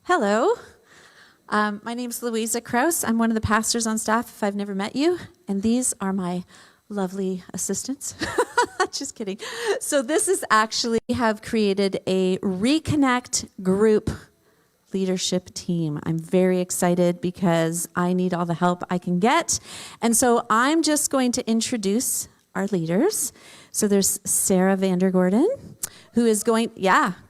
Hello. My name's Louisa Kraus. I'm one of the pastors on staff, if I've never met you. And these are my lovely assistants. Just kidding. So this is actually, we have created a Reconnect group leadership team. I'm very excited because I need all the help I can get. And so I'm just going to introduce our leaders. So there's Sarah Vandergorden, who is going,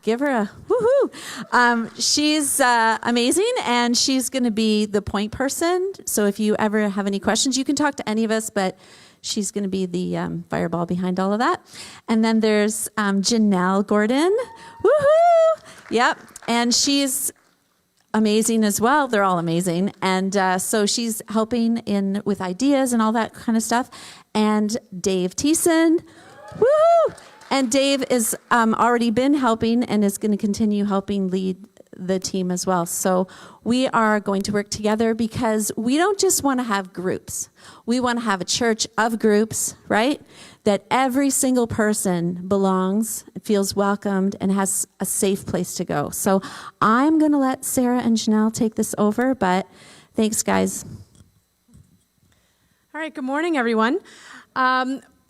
give her a woohoo. She's amazing, and she's going to be the point person. So if you ever have any questions, you can talk to any of us, but she's going to be the fireball behind all of that. And then there's Janelle Gordon. Woohoo! Yep, and she's amazing as well. They're all amazing. And so she's helping with ideas and all that kind of stuff. And Dave Thiessen. Woohoo! And Dave has already been helping and is going to continue helping lead the team as well. So we are going to work together because we don't just want to have groups. We want to have a church of groups, right? That every single person belongs, feels welcomed, and has a safe place to go. So I'm going to let Sarah and Janelle take this over, but thanks, guys. All right, good morning, everyone.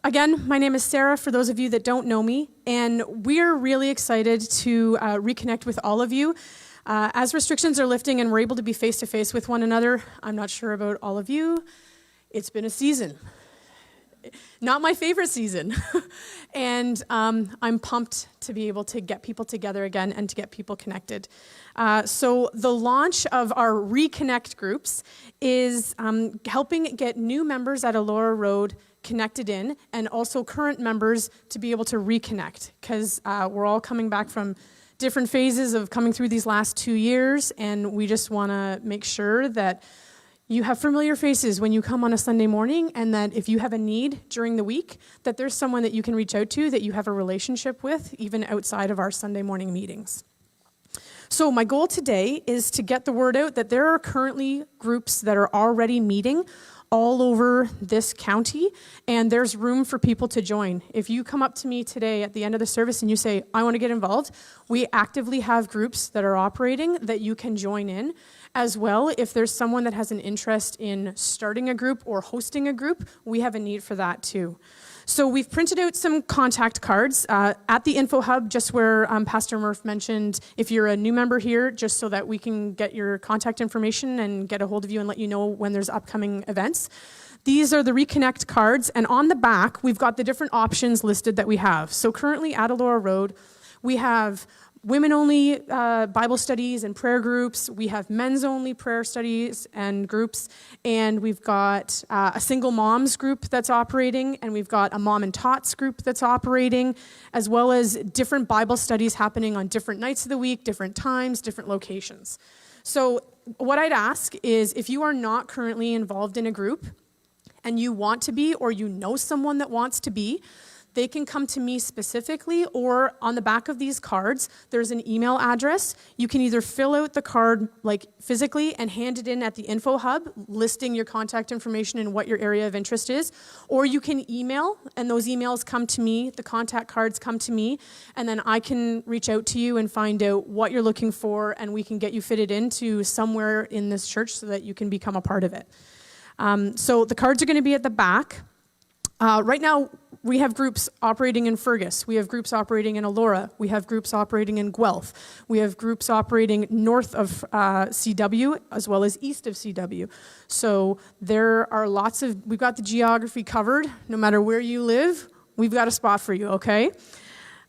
Again, my name is Sarah, for those of you that don't know me, and we're really excited to reconnect with all of you. As restrictions are lifting and we're able to be face-to-face with one another, I'm not sure about all of you, it's been a season. Not my favorite season. And I'm pumped to be able to get people together again and to get people connected. So the launch of our Reconnect groups is helping get new members at Elora Road connected in, and also current members to be able to reconnect, because we're all coming back from different phases of coming through these last 2 years, and we just want to make sure that you have familiar faces when you come on a Sunday morning, and that if you have a need during the week, that there's someone that you can reach out to that you have a relationship with, even outside of our Sunday morning meetings. So my goal today is to get the word out that there are currently groups that are already meeting all over this county, and there's room for people to join. If you come up to me today at the end of the service and you say, I want to get involved, we actively have groups that are operating that you can join in. As well, if there's someone that has an interest in starting a group or hosting a group, we have a need for that too. So we've printed out some contact cards at the info hub, just where Pastor Merf mentioned, if you're a new member here, just so that we can get your contact information and get a hold of you and let you know when there's upcoming events. These are the Reconnect cards, and on the back, we've got the different options listed that we have. So currently at Elora Road, we have women-only Bible studies and prayer groups. We have men's-only prayer studies and groups. And we've got a single moms group that's operating. And we've got a mom and tots group that's operating, as well as different Bible studies happening on different nights of the week, different times, different locations. So what I'd ask is, if you are not currently involved in a group and you want to be, or you know someone that wants to be, they can come to me specifically, or on the back of these cards, there's an email address. You can either fill out the card physically and hand it in at the info hub, listing your contact information and what your area of interest is, or you can email, and those emails come to me, the contact cards come to me, and then I can reach out to you and find out what you're looking for, and we can get you fitted into somewhere in this church so that you can become a part of it. So the cards are going to be at the back. Right now, we have groups operating in Fergus. We have groups operating in Elora. We have groups operating in Guelph. We have groups operating north of CW as well as east of CW. So there are we've got the geography covered. No matter where you live, we've got a spot for you, okay?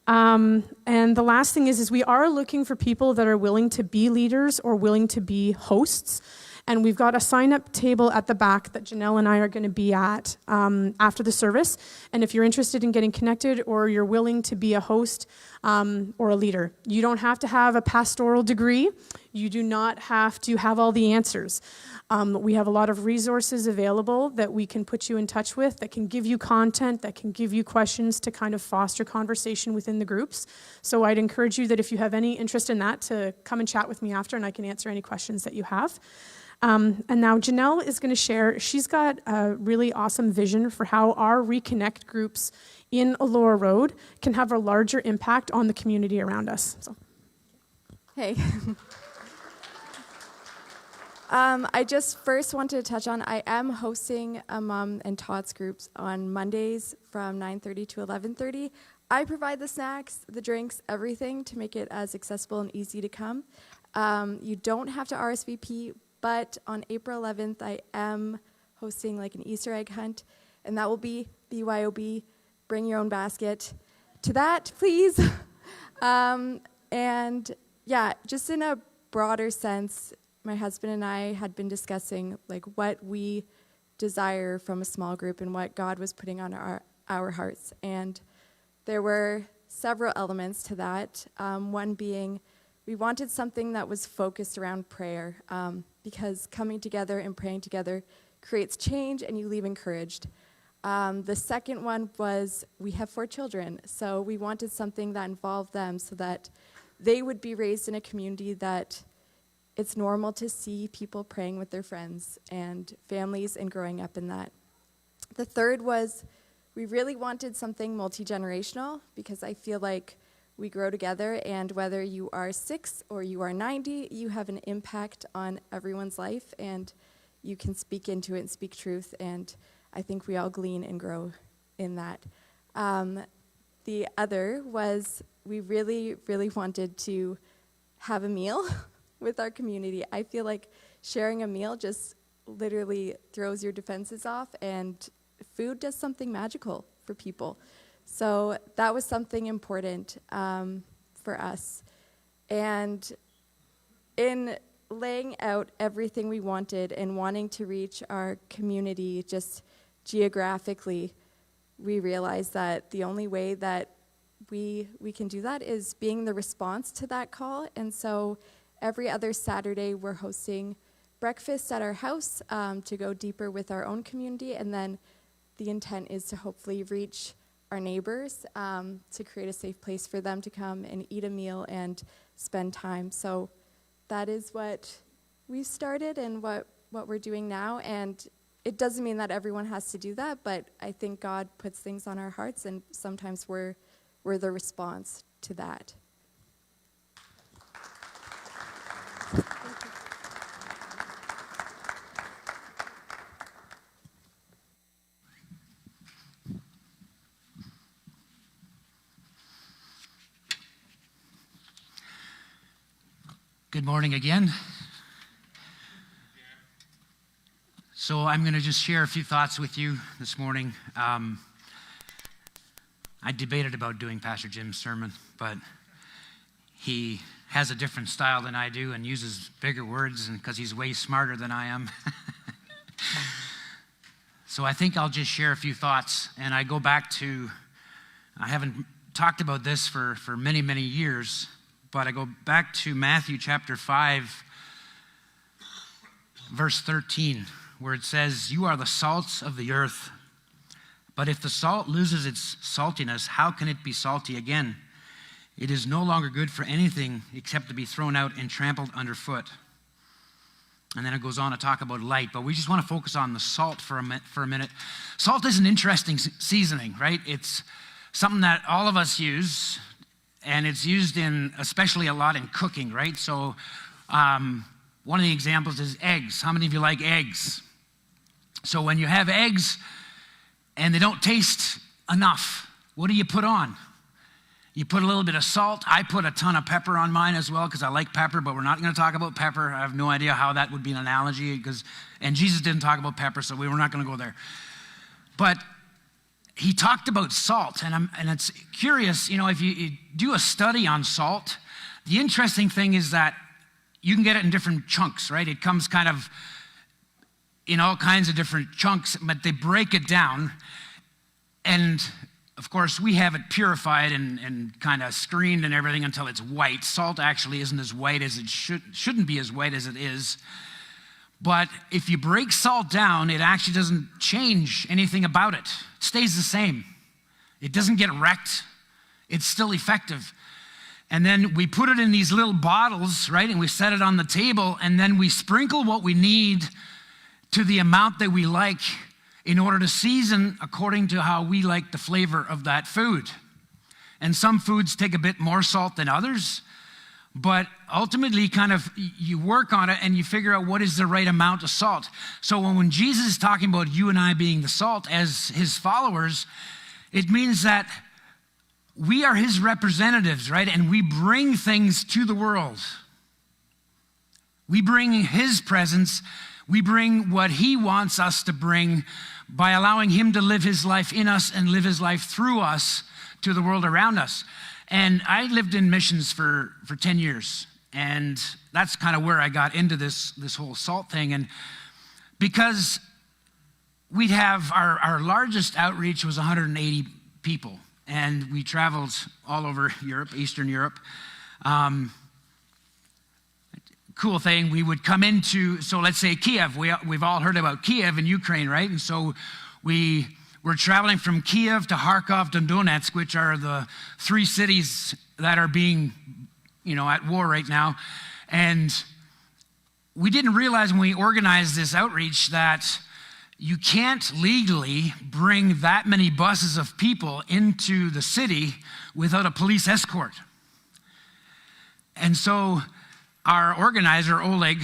And the last thing is we are looking for people that are willing to be leaders or willing to be hosts. And we've got a sign-up table at the back that Janelle and I are going to be at after the service. And if you're interested in getting connected, or you're willing to be a host or a leader, you don't have to have a pastoral degree. You do not have to have all the answers. We have a lot of resources available that we can put you in touch with, that can give you content, that can give you questions to kind of foster conversation within the groups. So I'd encourage you that if you have any interest in that, to come and chat with me after, and I can answer any questions that you have. And now Janelle is going to share. She's got a really awesome vision for how our Reconnect groups in Elora Road can have a larger impact on the community around us. So. Hey. I just first wanted to touch on, I am hosting a mom and tots groups on Mondays from 9:30 to 11:30. I provide the snacks, the drinks, everything to make it as accessible and easy to come. You don't have to RSVP, but on April 11th, I am hosting like an Easter egg hunt, and that will be BYOB, bring your own basket to that, please. And yeah, just in a broader sense, my husband and I had been discussing like what we desire from a small group and what God was putting on our hearts. And there were several elements to that. One being we wanted something that was focused around prayer, because coming together and praying together creates change and you leave encouraged. The second one was we have 4 children, so we wanted something that involved them so that they would be raised in a community that it's normal to see people praying with their friends and families and growing up in that. The third was we really wanted something multi-generational, because I feel like we grow together, and whether you are 6 or you are 90, you have an impact on everyone's life, and you can speak into it and speak truth, and I think we all glean and grow in that. The other was we really, really wanted to have a meal with our community. I feel like sharing a meal just literally throws your defenses off, and food does something magical for people. So that was something important for us. And in laying out everything we wanted and wanting to reach our community just geographically, we realized that the only way that we can do that is being the response to that call. And so every other Saturday, we're hosting breakfast at our house to go deeper with our own community. And then the intent is to hopefully reach our neighbors to create a safe place for them to come and eat a meal and spend time. So that is what we've started and what we're doing now. And it doesn't mean that everyone has to do that, but I think God puts things on our hearts, and sometimes we're the response to that. Good morning again. So I'm going to just share a few thoughts with you this morning. I debated about doing Pastor Jim's sermon, but he has a different style than I do and uses bigger words, and because he's way smarter than I am. So I think I'll just share a few thoughts, and I go back to, I haven't talked about this for many, many years, but I go back to Matthew chapter 5, verse 13, where it says, "You are the salts of the earth, but if the salt loses its saltiness, how can it be salty again? It is no longer good for anything except to be thrown out and trampled underfoot." And then it goes on to talk about light, but we just want to focus on the salt for a minute. Salt is an interesting seasoning, right? It's something that all of us use, and it's used in, especially a lot in cooking, right? So one of the examples is eggs. How many of you like eggs? So when you have eggs and they don't taste enough, what do you put on? You put a little bit of salt. I put a ton of pepper on mine as well because I like pepper, but we're not going to talk about pepper. I have no idea how that would be an analogy, and Jesus didn't talk about pepper, so we were not going to go there. But he talked about salt, and it's curious, if you do a study on salt, the interesting thing is that you can get it in different chunks, right? It comes kind of in all kinds of different chunks, but they break it down. And of course, we have it purified and kind of screened and everything until it's white. Salt actually isn't as white as it shouldn't be as white as it is. But if you break salt down, it actually doesn't change anything about it. It stays the same. It doesn't get wrecked. It's still effective. And then we put it in these little bottles, right? And we set it on the table, and then we sprinkle what we need to the amount that we like in order to season according to how we like the flavor of that food. And some foods take a bit more salt than others, But ultimately, kind of, you work on it and you figure out what is the right amount of salt. So when Jesus is talking about you and I being the salt as his followers, it means that we are his representatives, right? And we bring things to the world. We bring his presence. We bring what he wants us to bring by allowing him to live his life in us and live his life through us to the world around us. And I lived in missions for 10 years. And that's kind of where I got into this whole salt thing. And because we'd have our largest outreach was 180 people. And we traveled all over Europe, Eastern Europe. Cool thing, we would come into, so let's say Kiev. We've all heard about Kiev in Ukraine, right? And so we're traveling from Kiev to Kharkov to Donetsk, which are the three cities that are being, at war right now. And we didn't realize when we organized this outreach that you can't legally bring that many buses of people into the city without a police escort. And so our organizer, Oleg,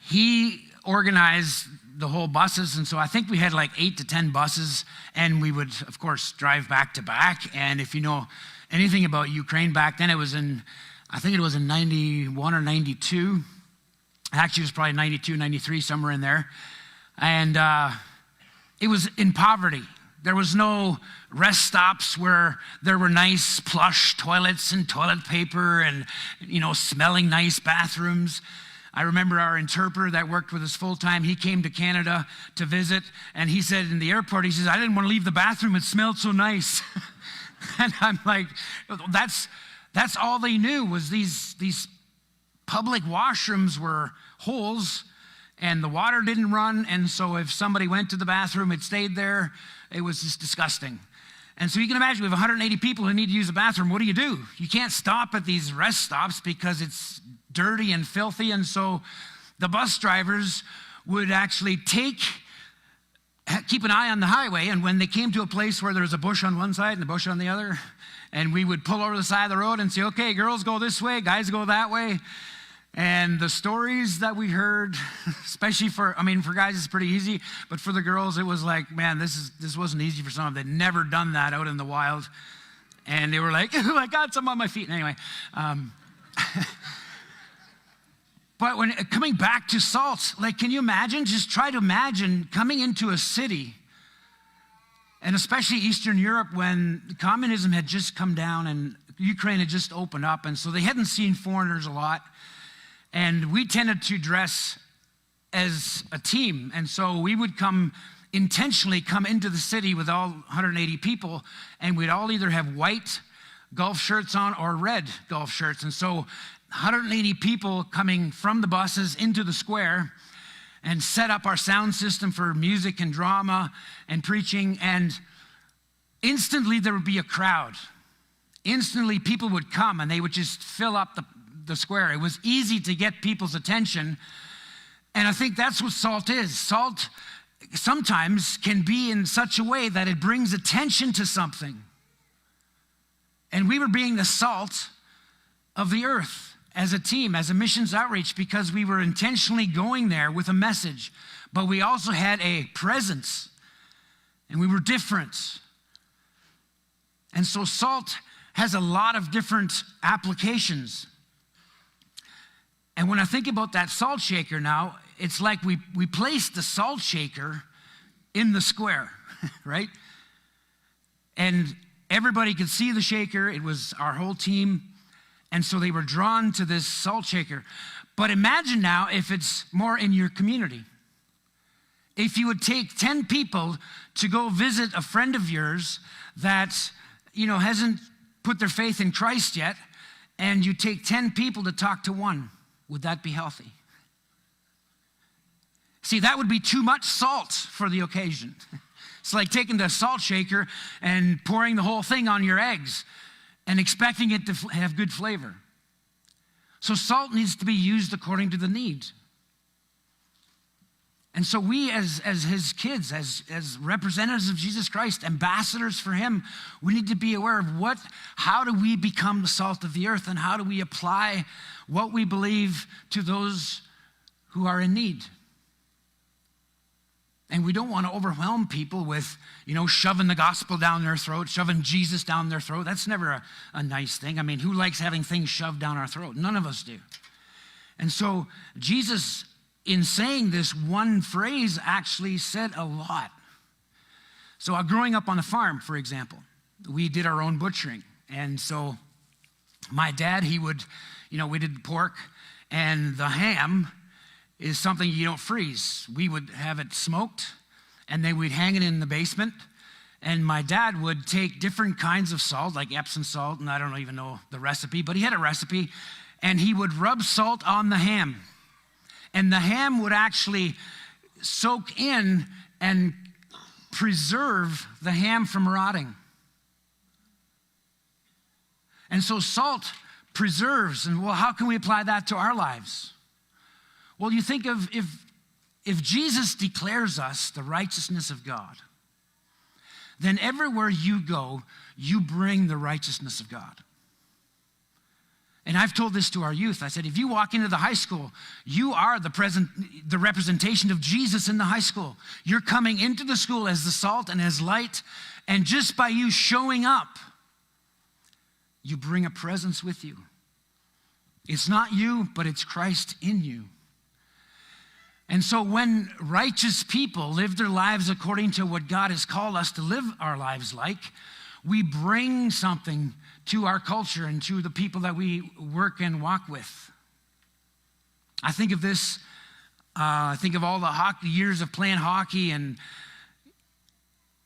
he organized the whole buses. And so I think we had like 8 to 10 buses, and we would, of course, drive back to back. And if you know anything about Ukraine back then, I think it was in 91 or 92. Actually, it was probably 92, 93, somewhere in there. And it was in poverty. There was no rest stops where there were nice plush toilets and toilet paper and, smelling nice bathrooms. I remember our interpreter that worked with us full time, he came to Canada to visit, and he said in the airport, he says, I didn't want to leave the bathroom, it smelled so nice. And I'm like, that's all they knew was these public washrooms were holes, and the water didn't run, and so if somebody went to the bathroom, it stayed there. It was just disgusting. And so you can imagine we have 180 people who need to use the bathroom. What do? You can't stop at these rest stops because it's dirty and filthy. And so the bus drivers would actually keep an eye on the highway. And when they came to a place where there was a bush on one side and a bush on the other, and we would pull over the side of the road and say, okay, girls go this way, guys go that way. And the stories that we heard, especially for guys it's pretty easy, but for the girls it was like, man, this wasn't easy for some of them. They'd never done that out in the wild. And they were like, oh my God, something on my feet. Anyway, but when coming back to salt, like, can you imagine? Just try to imagine coming into a city, and especially Eastern Europe, when communism had just come down and Ukraine had just opened up, and so they hadn't seen foreigners a lot. And we tended to dress as a team. And so we would intentionally come into the city with all 180 people, and we'd all either have white golf shirts on or red golf shirts. And so 180 people coming from the buses into the square and set up our sound system for music and drama and preaching. And instantly there would be a crowd. Instantly people would come and they would just fill up the square. It was easy to get people's attention. And I think that's what salt is. Salt sometimes can be in such a way that it brings attention to something. And we were being the salt of the earth as a team, as a missions outreach, because we were intentionally going there with a message, but we also had a presence, and we were different. And so salt has a lot of different applications. And when I think about that salt shaker now, it's like we placed the salt shaker in the square, right? And everybody could see the shaker. It was our whole team. And so they were drawn to this salt shaker. But imagine now if it's more in your community. If you would take 10 people to go visit a friend of yours that, hasn't put their faith in Christ yet, and you take 10 people to talk to one, would that be healthy? See, that would be too much salt for the occasion. It's like taking the salt shaker and pouring the whole thing on your eggs and expecting it to have good flavor. So salt needs to be used according to the need. And so we as his kids, as representatives of Jesus Christ, ambassadors for him, we need to be aware of how do we become the salt of the earth, and how do we apply what we believe to those who are in need. And we don't want to overwhelm people with, shoving the gospel down their throat, shoving Jesus down their throat. That's never a nice thing. I mean, who likes having things shoved down our throat? None of us do. And so Jesus, in saying this one phrase, actually said a lot. So growing up on the farm, for example, we did our own butchering. And so my dad, we did pork, and the ham is something you don't freeze. We would have it smoked, and then we'd hang it in the basement. And my dad would take different kinds of salt, like Epsom salt, and I don't even know the recipe, but he had a recipe, and he would rub salt on the ham. And the ham would actually soak in and preserve the ham from rotting. And so salt preserves, and how can we apply that to our lives? Well, you think of if Jesus declares us the righteousness of God, then everywhere you go, you bring the righteousness of God. And I've told this to our youth. I said, if you walk into the high school, you are the representation of Jesus in the high school. You're coming into the school as the salt and as light, and just by you showing up, you bring a presence with you. It's not you, but it's Christ in you. And so when righteous people live their lives according to what God has called us to live our lives like, we bring something to our culture and to the people that we work and walk with. I think of this, I think of all the years of playing hockey, and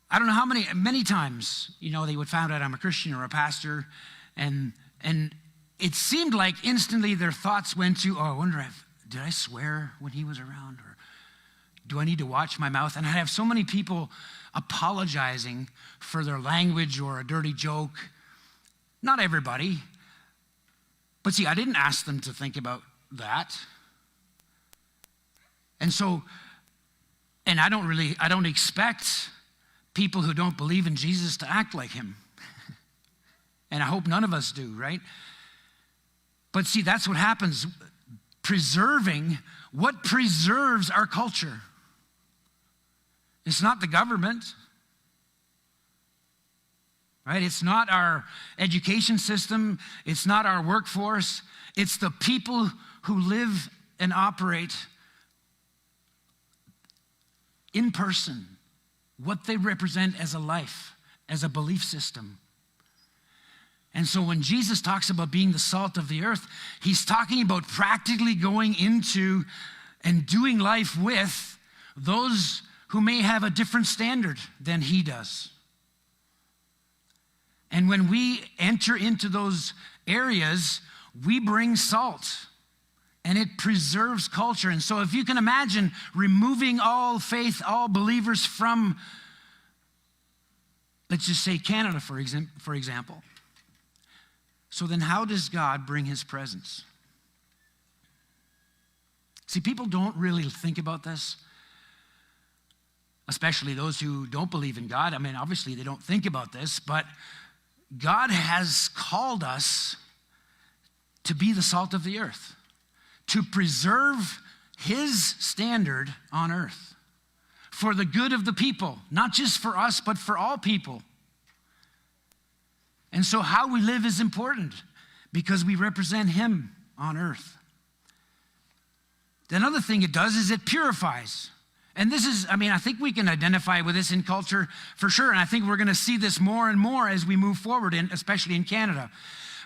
I don't know many times, they would find out I'm a Christian or a pastor, and it seemed like instantly their thoughts went to, I wonder did I swear when he was around, or do I need to watch my mouth? And I have so many people apologizing for their language or a dirty joke. Not everybody. But see, I didn't ask them to think about that. And so, and I don't expect people who don't believe in Jesus to act like him. And I hope none of us do, right? But see, that's what happens. What preserves our culture? It's not the government, right? It's not our education system. It's not our workforce. It's the people who live and operate in person, what they represent as a life, as a belief system. And so when Jesus talks about being the salt of the earth, he's talking about practically going into and doing life with those who may have a different standard than he does. And when we enter into those areas, we bring salt, and it preserves culture. And so if you can imagine removing all faith, all believers from, let's just say Canada, for example. So then how does God bring his presence? See, people don't really think about this, especially those who don't believe in God. I mean, obviously they don't think about this, but God has called us to be the salt of the earth, to preserve his standard on earth for the good of the people, not just for us, but for all people. And so how we live is important because we represent him on earth. The other thing it does is it purifies. And this is, I think we can identify with this in culture for sure. And I think we're going to see this more and more as we move forward, especially in Canada.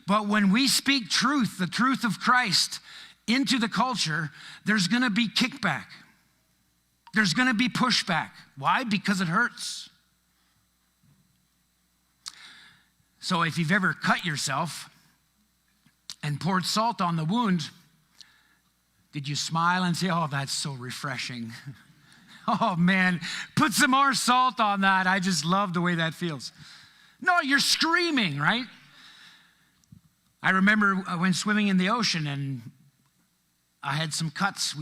But when we speak truth, the truth of Christ, into the culture, there's going to be kickback. There's going to be pushback. Why? Because it hurts. So if you've ever cut yourself and poured salt on the wound, did you smile and say, oh, that's so refreshing? Oh, man, put some more salt on that. I just love the way that feels. No, you're screaming, right? I remember when swimming in the ocean, and I had some cuts.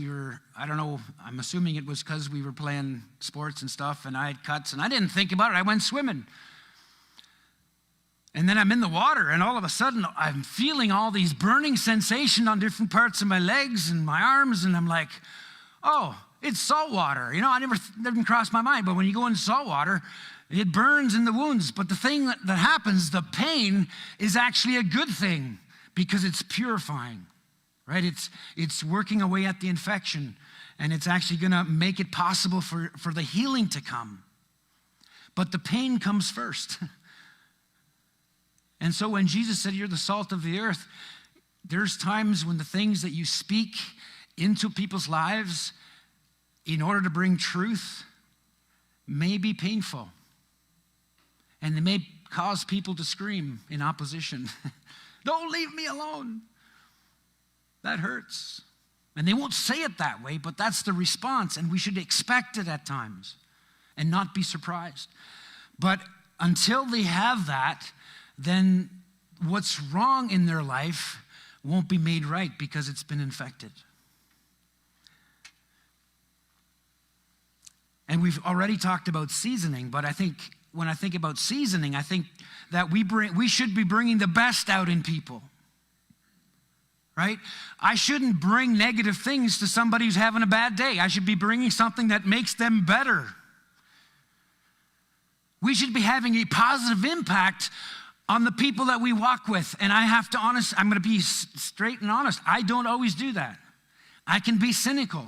I don't know, I'm assuming it was because we were playing sports and stuff, and I had cuts, and I didn't think about it. I went swimming. And then I'm in the water, and all of a sudden, I'm feeling all these burning sensation on different parts of my legs and my arms, and I'm like, oh, it's salt water. I never crossed my mind, but when you go in salt water, it burns in the wounds. But the thing that happens, the pain, is actually a good thing because it's purifying, right? It's working away at the infection, and it's actually going to make it possible for the healing to come. But the pain comes first. And so when Jesus said, you're the salt of the earth, there's times when the things that you speak into people's lives in order to bring truth may be painful. And they may cause people to scream in opposition. Don't leave me alone. That hurts. And they won't say it that way, but that's the response, and we should expect it at times and not be surprised. But until they have that, then what's wrong in their life won't be made right because it's been infected. And we've already talked about seasoning, but I think when I think about seasoning, I think that we should be bringing the best out in people, right? I shouldn't bring negative things to somebody who's having a bad day. I should be bringing something that makes them better. We should be having a positive impact on the people that we walk with. And I'm going to be straight and honest. I don't always do that. I can be cynical.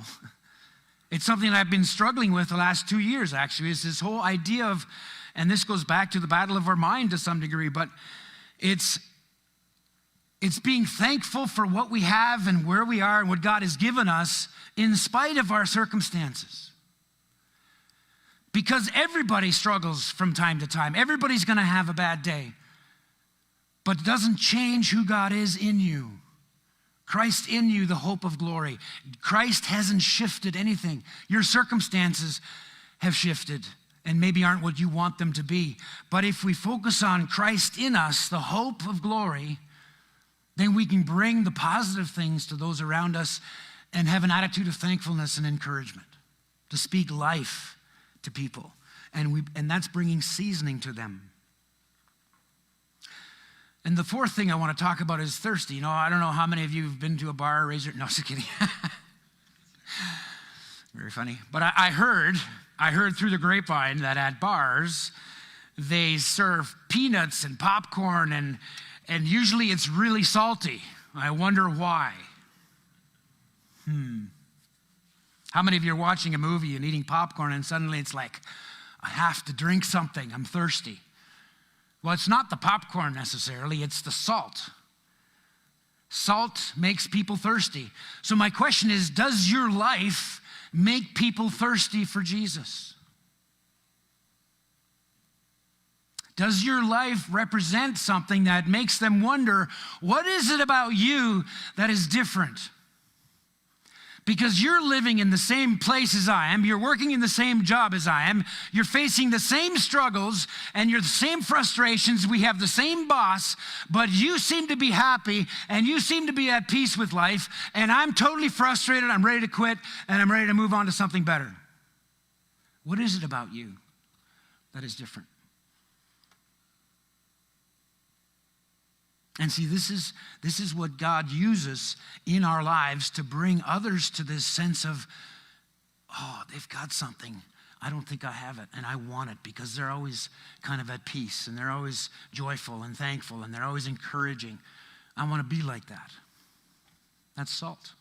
It's something that I've been struggling with the last 2 years, actually, is this whole idea of, and this goes back to the battle of our mind to some degree, but it's being thankful for what we have and where we are and what God has given us in spite of our circumstances. Because everybody struggles from time to time. Everybody's going to have a bad day. But it doesn't change who God is in you. Christ in you, the hope of glory. Christ hasn't shifted anything. Your circumstances have shifted and maybe aren't what you want them to be. But if we focus on Christ in us, the hope of glory, then we can bring the positive things to those around us and have an attitude of thankfulness and encouragement, to speak life to people. And that's bringing seasoning to them. And the fourth thing I want to talk about is thirsty. I don't know how many of you have been to a bar. Raise your... No, just kidding. Very funny. But I heard through the grapevine that at bars, they serve peanuts and popcorn, and usually it's really salty. I wonder why. How many of you are watching a movie and eating popcorn and suddenly it's like, I have to drink something, I'm thirsty? Well, it's not the popcorn necessarily, it's the salt. Salt makes people thirsty. So my question is, does your life make people thirsty for Jesus? Does your life represent something that makes them wonder, what is it about you that is different? Because you're living in the same place as I am, you're working in the same job as I am, you're facing the same struggles and you're the same frustrations, we have the same boss, but you seem to be happy and you seem to be at peace with life, and I'm totally frustrated, I'm ready to quit, and I'm ready to move on to something better. What is it about you that is different? And see, this is what God uses in our lives to bring others to this sense of, oh, they've got something. I don't think I have it, and I want it, because they're always kind of at peace, and they're always joyful and thankful, and they're always encouraging. I want to be like that. That's salt.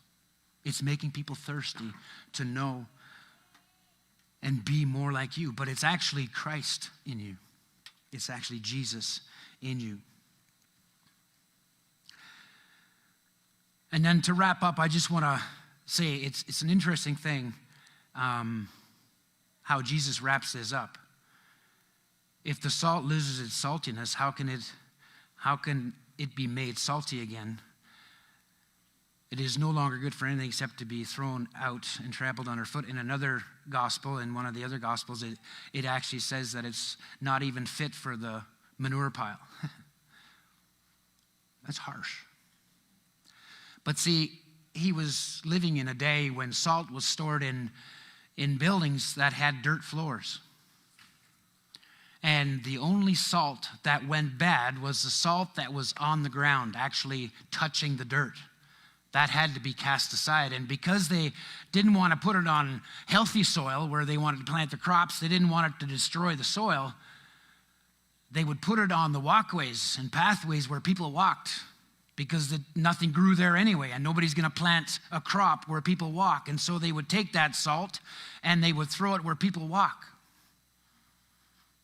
It's making people thirsty to know and be more like you, but it's actually Christ in you. It's actually Jesus in you. And then to wrap up, I just want to say it's an interesting thing how Jesus wraps this up. If the salt loses its saltiness, how can it be made salty again? It is no longer good for anything except to be thrown out and trampled underfoot. In another gospel, in one of the other gospels, it actually says that it's not even fit for the manure pile. That's harsh. But see, he was living in a day when salt was stored in buildings that had dirt floors. And the only salt that went bad was the salt that was on the ground, actually touching the dirt. That had to be cast aside. And because they didn't want to put it on healthy soil where they wanted to plant the crops, they didn't want it to destroy the soil, they would put it on the walkways and pathways where people walked, because nothing grew there anyway, and nobody's going to plant a crop where people walk. And so they would take that salt and they would throw it where people walk,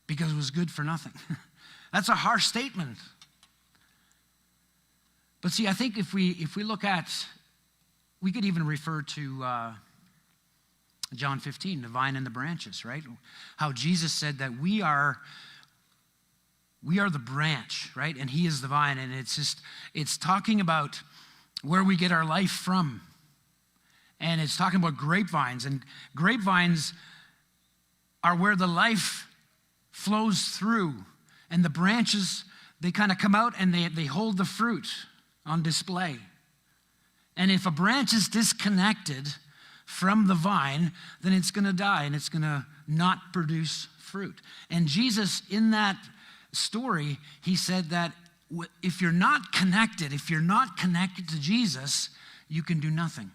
because it was good for nothing. That's a harsh statement. But see, I think if we look at, we could even refer to John 15, the vine and the branches, right? How Jesus said that we are the branch, right? And he is the vine. And it's talking about where we get our life from. And it's talking about grapevines. And grapevines are where the life flows through. And the branches, they kind of come out and they hold the fruit on display. And if a branch is disconnected from the vine, then it's going to die and it's going to not produce fruit. And Jesus, in that story, he said that if you're not connected to Jesus, you can do nothing.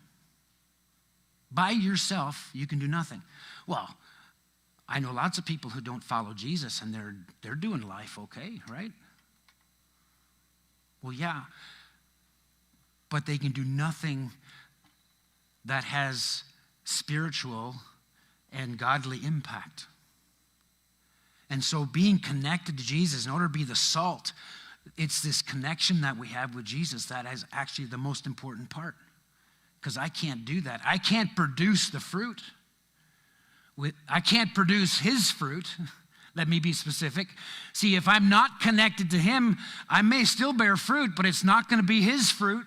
By yourself, you can do nothing. Well, I know lots of people who don't follow Jesus, and they're doing life okay, right? Well, yeah, but they can do nothing that has spiritual and godly impact. And so being connected to Jesus, in order to be the salt, it's this connection that we have with Jesus that is actually the most important part. Because I can't do that. I can't produce the fruit. I can't produce his fruit. Let me be specific. See, if I'm not connected to him, I may still bear fruit, but it's not going to be his fruit.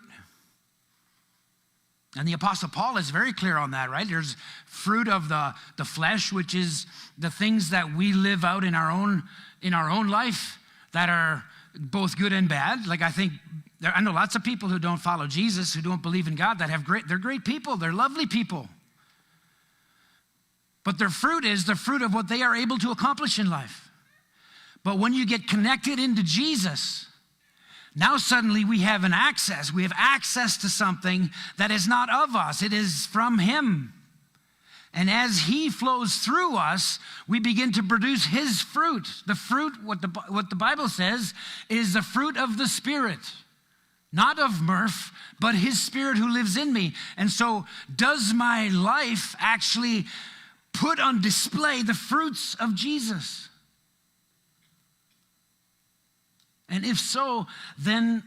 And the Apostle Paul is very clear on that, right? There's fruit of the flesh, which is the things that we live out in our own life that are both good and bad. Like I know lots of people who don't follow Jesus, who don't believe in God, they're great people, they're lovely people. But their fruit is the fruit of what they are able to accomplish in life. But when you get connected into Jesus, now suddenly we have access. We have access to something that is not of us. It is from him. And as he flows through us, we begin to produce his fruit. The fruit, what the Bible says, is the fruit of the Spirit. Not of Merf, but his Spirit who lives in me. And so does my life actually put on display the fruits of Jesus? And if so, then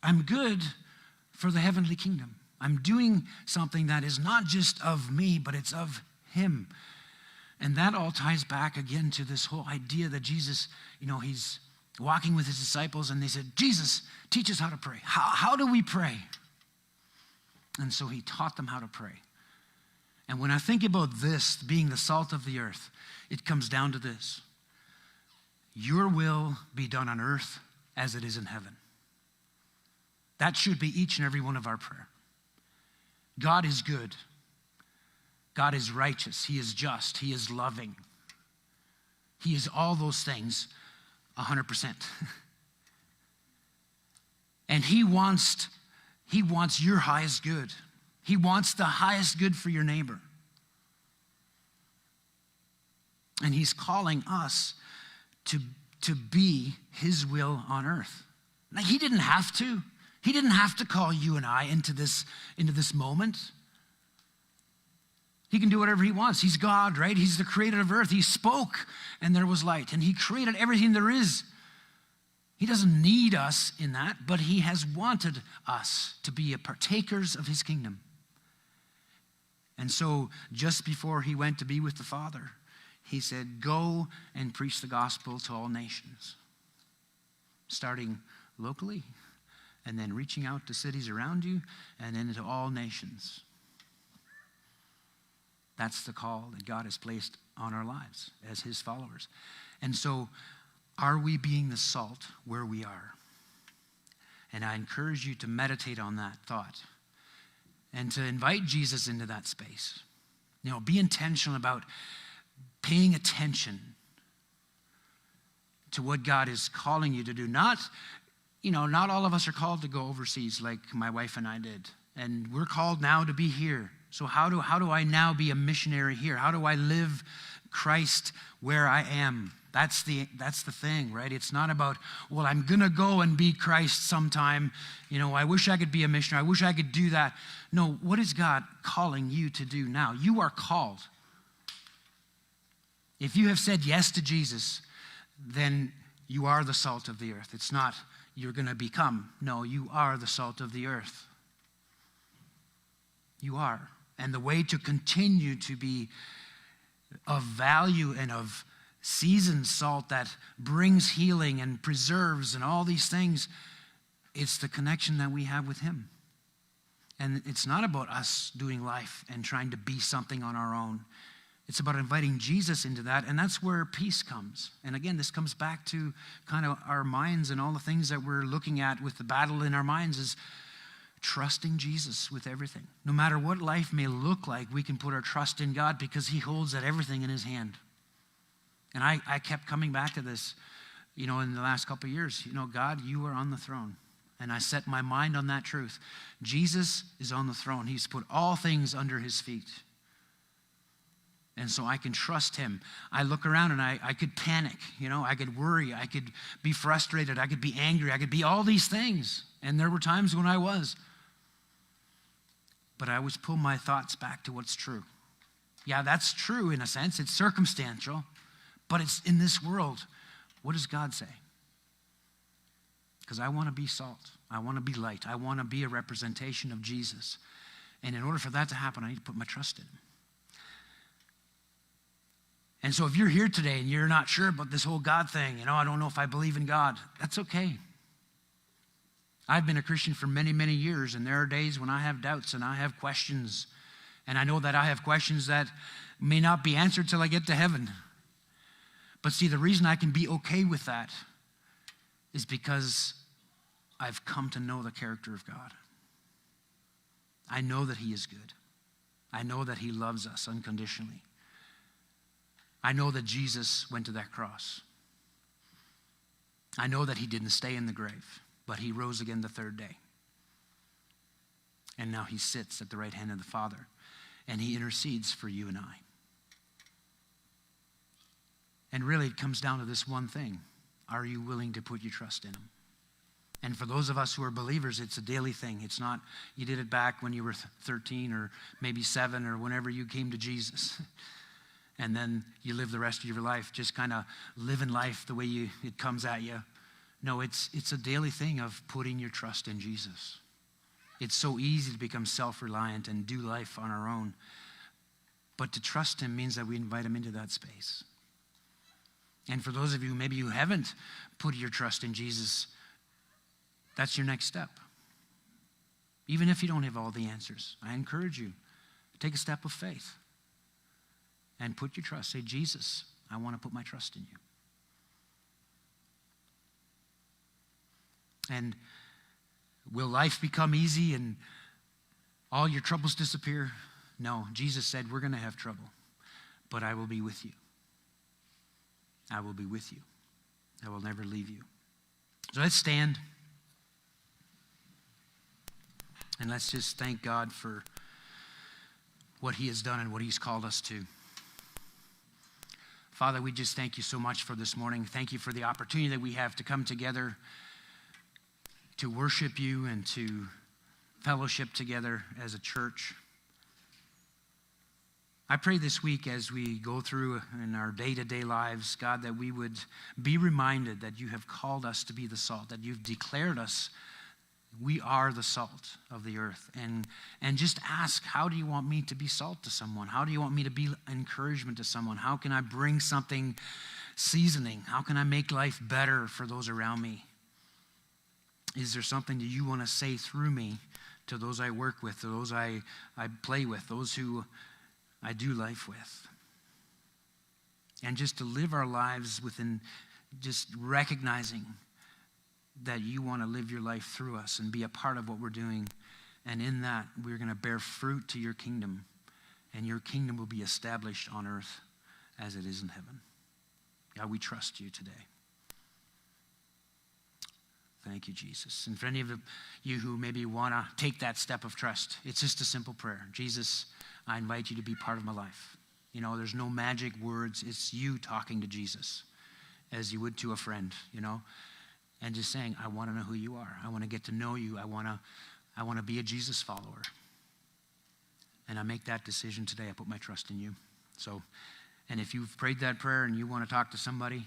I'm good for the heavenly kingdom. I'm doing something that is not just of me, but it's of him. And that all ties back again to this whole idea that Jesus, he's walking with his disciples and they said, Jesus, teach us how to pray. How do we pray? And so he taught them how to pray. And when I think about this being the salt of the earth, it comes down to this. Your will be done on earth as it is in heaven. That should be each and every one of our prayer. God is good. God is righteous. He is just. He is loving. He is all those things 100%. And he wants your highest good. He wants the highest good for your neighbor. And he's calling us to be his will on earth. Now, he didn't have to. He didn't have to call you and I into this moment. He can do whatever he wants. He's God, right? He's the creator of earth. He spoke and there was light. And he created everything there is. He doesn't need us in that, but he has wanted us to be partakers of his kingdom. And so just before he went to be with the Father, he said, go and preach the gospel to all nations, starting locally and then reaching out to cities around you and then to all nations. That's the call that God has placed on our lives as his followers. And so are we being the salt where we are? And I encourage you to meditate on that thought and to invite Jesus into that space. Be intentional about paying attention to what God is calling you to do. Not all of us are called to go overseas like my wife and I did. And we're called now to be here. So how do I now be a missionary here? How do I live Christ where I am? That's the thing, right? It's not about, well, I'm going to go and be Christ sometime. I wish I could be a missionary. I wish I could do that. No, what is God calling you to do now? You are called. If you have said yes to Jesus, then you are the salt of the earth. It's not you're going to become. No, you are the salt of the earth. You are. And the way to continue to be of value and of seasoned salt that brings healing and preserves and all these things, it's the connection that we have with him. And it's not about us doing life and trying to be something on our own. It's about inviting Jesus into that, and that's where peace comes. And again, this comes back to kind of our minds and all the things that we're looking at with the battle in our minds is trusting Jesus with everything. No matter what life may look like, we can put our trust in God because he holds that everything in his hand. And I kept coming back to this, in the last couple of years. God, you are on the throne. And I set my mind on that truth. Jesus is on the throne. He's put all things under his feet. And so I can trust him. I look around and I could panic, I could worry, I could be frustrated, I could be angry, I could be all these things. And there were times when I was. But I always pull my thoughts back to what's true. Yeah, that's true in a sense. It's circumstantial, but it's in this world. What does God say? Because I want to be salt. I want to be light. I want to be a representation of Jesus. And in order for that to happen, I need to put my trust in him. And so if you're here today and you're not sure about this whole God thing, I don't know if I believe in God, that's okay. I've been a Christian for many, many years, and there are days when I have doubts and I have questions. And I know that I have questions that may not be answered till I get to heaven. But see, the reason I can be okay with that is because I've come to know the character of God. I know that he is good. I know that he loves us unconditionally. I know that Jesus went to that cross. I know that he didn't stay in the grave, but he rose again the third day. And now he sits at the right hand of the Father, and he intercedes for you and I. And really, it comes down to this one thing. Are you willing to put your trust in him? And for those of us who are believers, it's a daily thing. It's not you did it back when you were 13 or maybe 7 or whenever you came to Jesus. And then you live the rest of your life just kind of living life the way it comes at you. No, it's a daily thing of putting your trust in Jesus. It's so easy to become self-reliant and do life on our own. But to trust him means that we invite him into that space. And for those of you, maybe you haven't put your trust in Jesus, that's your next step. Even if you don't have all the answers, I encourage you, take a step of faith and put your trust. Say, Jesus, I want to put my trust in you. And will life become easy and all your troubles disappear? No, Jesus said we're going to have trouble, but I will be with you. I will be with you. I will never leave you. So let's stand. And let's just thank God for what he has done and what he's called us to. Father, we just thank you so much for this morning. Thank you for the opportunity that we have to come together to worship you and to fellowship together as a church. I pray this week as we go through in our day-to-day lives, God, that we would be reminded that you have called us to be the salt, that you've declared us, we are the salt of the earth. And just ask, how do you want me to be salt to someone? How do you want me to be encouragement to someone? How can I bring something seasoning? How can I make life better for those around me? Is there something that you want to say through me to those I work with, to those I play with, those who I do life with? And just to live our lives within just recognizing that you want to live your life through us and be a part of what we're doing And in that, we're going to bear fruit to your kingdom, and your kingdom will be established on earth as it is in heaven. God, we trust you today. Thank you, Jesus. And for any of you who maybe want to take that step of trust, it's just a simple prayer. Jesus, I invite you to be part of my life. You know, there's no magic words. It's you talking to Jesus as you would to a friend, you know, and just saying, I want to know who you are. I want to get to know you. I want to be a Jesus follower. And I make that decision today. I put my trust in you. So, and if you've prayed that prayer and you want to talk to somebody,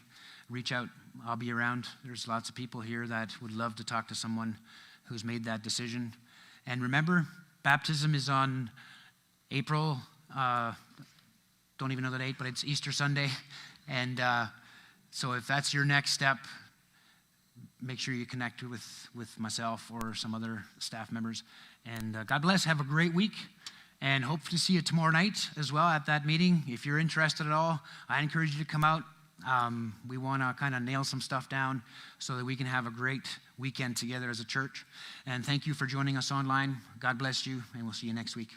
reach out. I'll be around. There's lots of people here that would love to talk to someone who's made that decision. And remember, baptism is on April, don't even know the date, but it's Easter Sunday. And so if that's your next step, make sure you connect with myself or some other staff members. And God bless. Have a great week. And hope to see you tomorrow night as well at that meeting. If you're interested at all, I encourage you to come out. We want to kind of nail some stuff down so that we can have a great weekend together as a church. And thank you for joining us online. God bless you, and we'll see you next week.